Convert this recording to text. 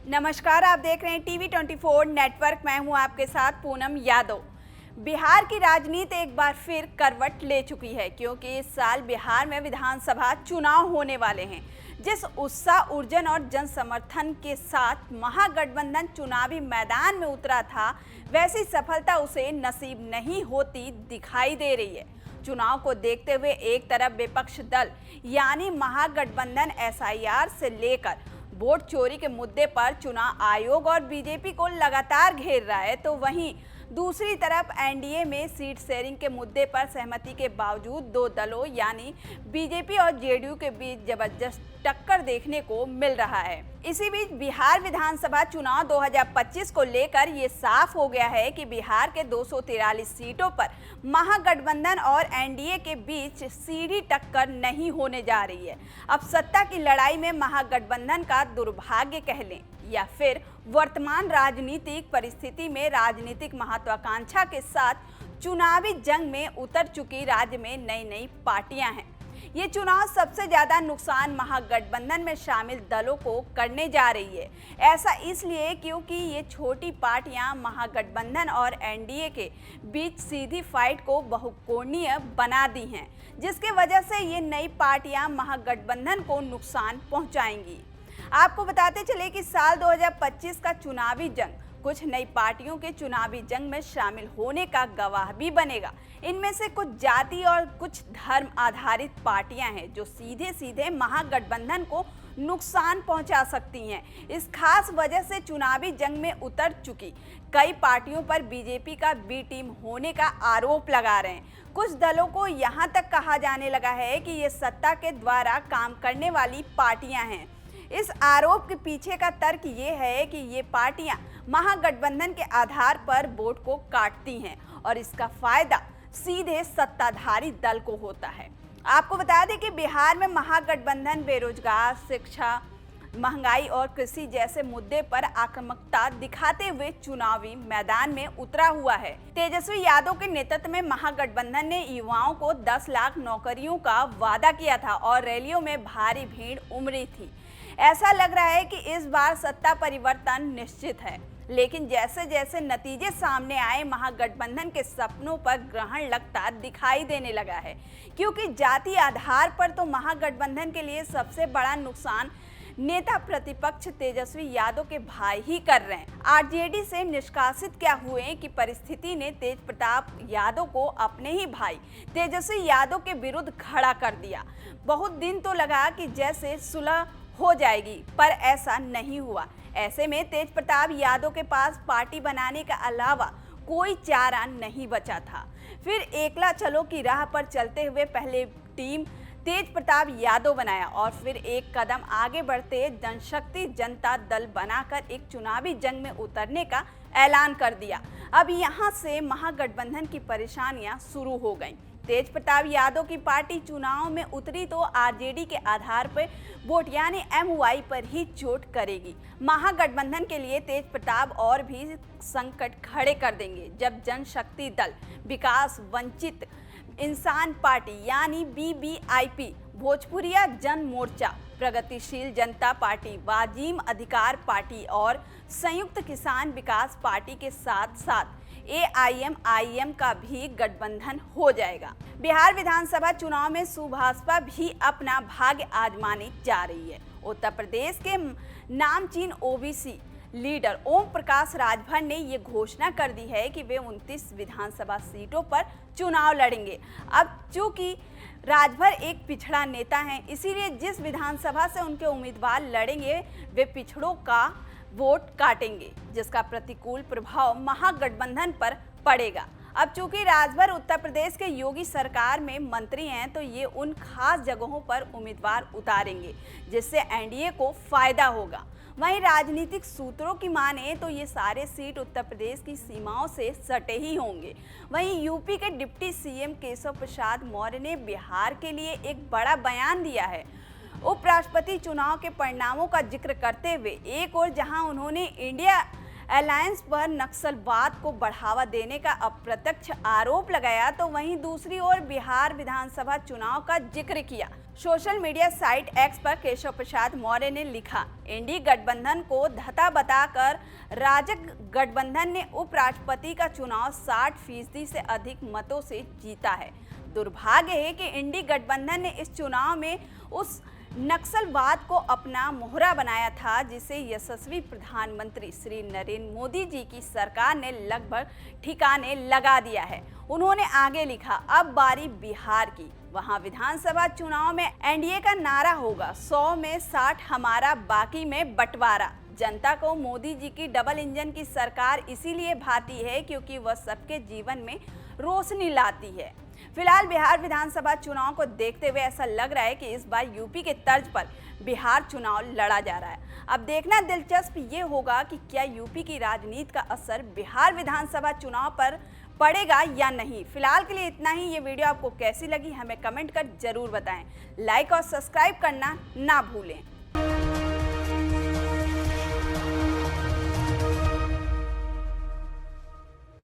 नमस्कार, आप देख रहे हैं टीवी 24 नेटवर्क। मैं हूं आपके साथ पूनम यादव। बिहार की राजनीति एक बार फिर करवट ले चुकी है, क्योंकि इस साल बिहार में विधानसभा चुनाव होने वाले हैं। जिस उत्साह, ऊर्जन और जन समर्थन के साथ महागठबंधन चुनावी मैदान में उतरा था, वैसी सफलता उसे नसीब नहीं होती दिखाई दे रही है। चुनाव को देखते हुए एक तरफ विपक्ष दल यानी महागठबंधन एसआईआर से लेकर वोट चोरी के मुद्दे पर चुनाव आयोग और बीजेपी को लगातार घेर रहा है, तो वहीं दूसरी तरफ एनडीए में सीट शेयरिंग के मुद्दे पर सहमति के बावजूद दो दलों यानी बीजेपी और जेडीयू के बीच जबरदस्त टक्कर देखने को मिल रहा है। इसी बीच बिहार विधानसभा चुनाव 2025 को लेकर ये साफ हो गया है कि बिहार के 243 सीटों पर महागठबंधन और एनडीए के बीच सीधी टक्कर नहीं होने जा रही है। अब सत्ता की लड़ाई में महागठबंधन का दुर्भाग्य कह लें या फिर वर्तमान राजनीतिक परिस्थिति में राजनीतिक महत्वाकांक्षा के साथ चुनावी जंग में उतर चुकी राज्य में नई नई पार्टियां हैं। ये चुनाव सबसे ज्यादा नुकसान महागठबंधन में शामिल दलों को करने जा रही है। ऐसा इसलिए क्योंकि ये छोटी पार्टियां महागठबंधन और एनडीए के बीच सीधी फाइट को बहुकोणीय बना दी हैं, जिसकी वजह से ये नई पार्टियां महागठबंधन को नुकसान पहुंचाएंगी। आपको बताते चले कि साल 2025 का चुनावी जंग कुछ नई पार्टियों के चुनावी जंग में शामिल होने का गवाह भी बनेगा। इनमें से कुछ जाति और कुछ धर्म आधारित पार्टियां हैं जो सीधे सीधे महागठबंधन को नुकसान पहुंचा सकती हैं। इस खास वजह से चुनावी जंग में उतर चुकी कई पार्टियों पर बीजेपी का बी टीम होने का आरोप लगा रहे हैं। कुछ दलों को यहां तक कहा जाने लगा है कि ये सत्ता के द्वारा काम करने वाली पार्टियां हैं। इस आरोप के पीछे का तर्क ये है कि ये पार्टियां महागठबंधन के आधार पर वोट को काटती हैं और इसका फायदा सीधे सत्ताधारी दल को होता है। आपको बता दें कि बिहार में महागठबंधन बेरोजगार, शिक्षा, महंगाई और कृषि जैसे मुद्दे पर आक्रामकता दिखाते हुए चुनावी मैदान में उतरा हुआ है। तेजस्वी यादव के नेतृत्व में महागठबंधन ने युवाओं को 10 लाख नौकरियों का वादा किया था और रैलियों में भारी भीड़ उमड़ी थी। ऐसा लग रहा है कि इस बार सत्ता परिवर्तन निश्चित है, लेकिन जैसे जैसे नतीजे सामने आए महागठबंधन के सपनों पर ग्रहण लगता दिखाई देने लगा है, क्योंकि जाति आधार पर तो महागठबंधन के लिए सबसे बड़ा नुकसान नेता प्रतिपक्ष तेजस्वी यादव के भाई ही कर रहे हैं। आरजेडी से निष्कासित क्या हुए कि परिस्थिति ने तेज प्रताप यादव को अपने ही भाई तेजस्वी यादव के विरुद्ध खड़ा कर दिया। बहुत दिन तो लगा कि जैसे सुलह हो जाएगी, पर ऐसा नहीं हुआ। ऐसे में तेज प्रताप यादव के पास पार्टी बनाने के अलावा कोई चारा नहीं बचा था। फिर एकला चलो की राह पर चलते हुए पहले टीम तेज प्रताप यादव बनाया और फिर एक कदम आगे बढ़ते जनशक्ति जनता दल बनाकर एक चुनावी जंग में उतरने का ऐलान कर दिया। अब यहां से महागठबंधन की परेशानियां शुरू हो गईं। तेज प्रताप यादव की पार्टी चुनाव में उतरी तो आरजेडी के आधार पर वोट यानी एमवाई पर ही चोट करेगी। महागठबंधन के लिए तेज प्रताप और भी संकट खड़े कर देंगे, जब जनशक्ति दल, विकास वंचित इंसान पार्टी यानी बीबीआईपी, भोजपुरिया जन मोर्चा, प्रगतिशील जनता पार्टी, वाजिम अधिकार पार्टी और संयुक्त किसान विकास पार्टी के साथ साथ एआईएम का भी गठबंधन हो जाएगा। बिहार विधानसभा चुनाव में सुभाषपा भी अपना भाग्य आजमाने जा रही है। उत्तर प्रदेश के नामचीन ओबीसी लीडर ओम प्रकाश राजभर ने ये घोषणा कर दी है कि वे 29 विधानसभा सीटों पर चुनाव लड़ेंगे। अब चूंकि राजभर एक पिछड़ा नेता हैं, इसीलिए जिस विधानसभा से उनके उम्मीदवार लड़ेंगे वे पिछड़ों का वोट काटेंगे, जिसका प्रतिकूल प्रभाव महागठबंधन पर पड़ेगा। अब चूंकि राजभर उत्तर प्रदेश के योगी सरकार में मंत्री हैं, तो ये उन खास जगहों पर उम्मीदवार उतारेंगे जिससे एनडीए को फायदा होगा। वहीं राजनीतिक सूत्रों की माने तो ये सारे सीट उत्तर प्रदेश की सीमाओं से सटे ही होंगे। वहीं यूपी के डिप्टी सीएम केशव प्रसाद मौर्य ने बिहार के लिए एक बड़ा बयान दिया है। उपराष्ट्रपति चुनाव के परिणामों का जिक्र करते हुए एक और जहां उन्होंने इंडिया अलायंस पर नक्सलवाद को बढ़ावा देने का अप्रत्यक्ष आरोप लगाया, तो वहीं दूसरी ओर बिहार विधानसभा चुनाव का जिक्र किया। सोशल मीडिया साइट एक्स पर केशव प्रसाद मौर्य ने लिखा, एनडीए गठबंधन को धता बताकर राजग गठबंधन ने उपराष्ट्रपति का चुनाव 60% से अधिक मतों से जीता है। दुर्भाग्य है कि एनडीए गठबंधन ने इस चुनाव में उस नक्सलवाद को अपना मोहरा बनाया था जिसे यशस्वी प्रधानमंत्री श्री नरेंद्र मोदी जी की सरकार ने लगभग ठिकाने लगा दिया है। उन्होंने आगे लिखा, अब बारी बिहार की। वहां विधानसभा चुनाव में एनडीए का नारा होगा 100 में 60 हमारा, बाकी में बंटवारा। जनता को मोदी जी की डबल इंजन की सरकार इसीलिए भाती है क्योंकि वह सबके जीवन में रोशनी लाती है। फिलहाल बिहार विधानसभा चुनाव को देखते हुए ऐसा लग रहा है कि इस बार यूपी के तर्ज पर बिहार चुनाव लड़ा जा रहा है। अब देखना दिलचस्प ये होगा कि क्या यूपी की राजनीति का असर बिहार विधानसभा चुनाव पर पड़ेगा या नहीं। फिलहाल के लिए इतना ही। ये वीडियो आपको कैसी लगी हमें कमेंट कर जरूर बताएं। लाइक और सब्सक्राइब करना ना भूलें।